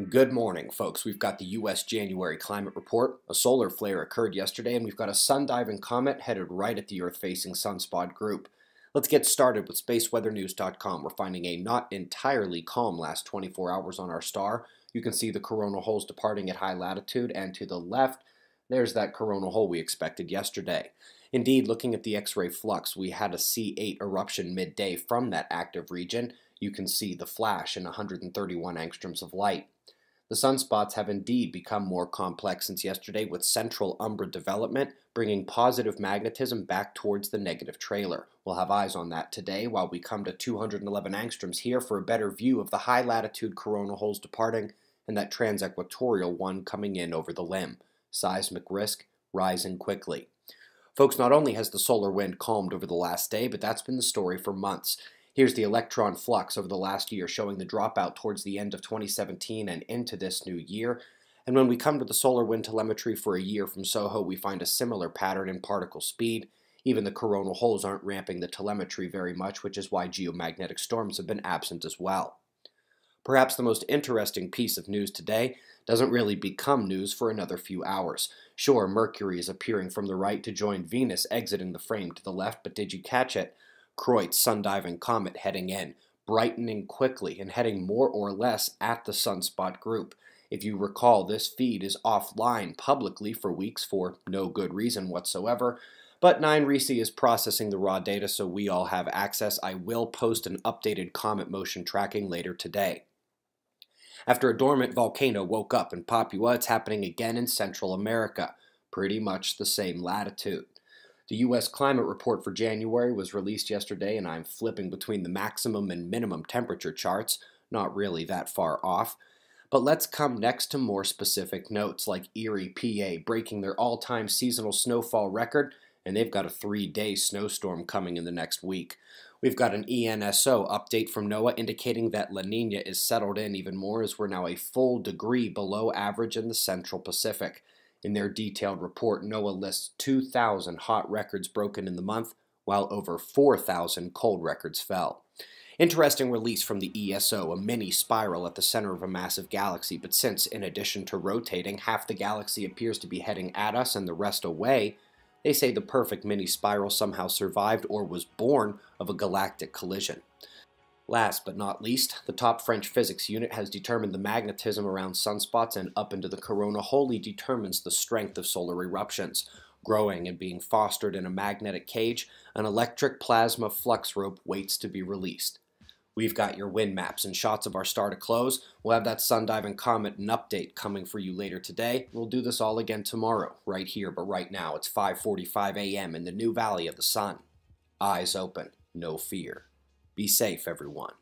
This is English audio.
Good morning, folks. We've got the U.S. January climate report. A solar flare occurred yesterday, and we've got a sun-diving comet headed right at the Earth-facing sunspot group. Let's get started with spaceweathernews.com. We're finding a not entirely calm last 24 hours on our star. You can see the coronal holes departing at high latitude, and to the left, there's that coronal hole we expected yesterday. Indeed, looking at the X-ray flux, we had a C8 eruption midday from that active region. You can see the flash in 131 angstroms of light. The sunspots have indeed become more complex since yesterday, with central umbra development bringing positive magnetism back towards the negative trailer. We'll have eyes on that today while we come to 211 angstroms here for a better view of the high latitude coronal holes departing and that transequatorial one coming in over the limb. Seismic risk rising quickly. Folks, not only has the solar wind calmed over the last day, but that's been the story for months. Here's the electron flux over the last year showing the dropout towards the end of 2017 and into this new year. And when we come to the solar wind telemetry for a year from SOHO, we find a similar pattern in particle speed. Even the coronal holes aren't ramping the telemetry very much, which is why geomagnetic storms have been absent as well. Perhaps the most interesting piece of news today doesn't really become news for another few hours. Sure, Mercury is appearing from the right to join Venus exiting the frame to the left, but did you catch it? Croit's sun-diving comet heading in, brightening quickly and heading more or less at the sunspot group. If you recall, this feed is offline publicly for weeks for no good reason whatsoever, but 9REC is processing the raw data so we all have access. I will post an updated comet motion tracking later today. After a dormant volcano woke up in Papua, it's happening again in Central America, pretty much the same latitude. The U.S. climate report for January was released yesterday, and I'm flipping between the maximum and minimum temperature charts, not really that far off. But let's come next to more specific notes, like Erie, PA, breaking their all-time seasonal snowfall record, and they've got a 3-day snowstorm coming in the next week. We've got an ENSO update from NOAA indicating that La Nina is settled in even more, as we're now a full degree below average in the Central Pacific. In their detailed report, NOAA lists 2,000 hot records broken in the month, while over 4,000 cold records fell. Interesting release from the ESO, a mini spiral at the center of a massive galaxy, but since, in addition to rotating, half the galaxy appears to be heading at us and the rest away, they say the perfect mini spiral somehow survived or was born of a galactic collision. Last but not least, the top French physics unit has determined the magnetism around sunspots and up into the corona wholly determines the strength of solar eruptions. Growing and being fostered in a magnetic cage, an electric plasma flux rope waits to be released. We've got your wind maps and shots of our star to close. We'll have that sun-diving comet and update coming for you later today. We'll do this all again tomorrow, right here, but right now it's 5:45 a.m. in the new Valley of the Sun. Eyes open, no fear. Be safe, everyone.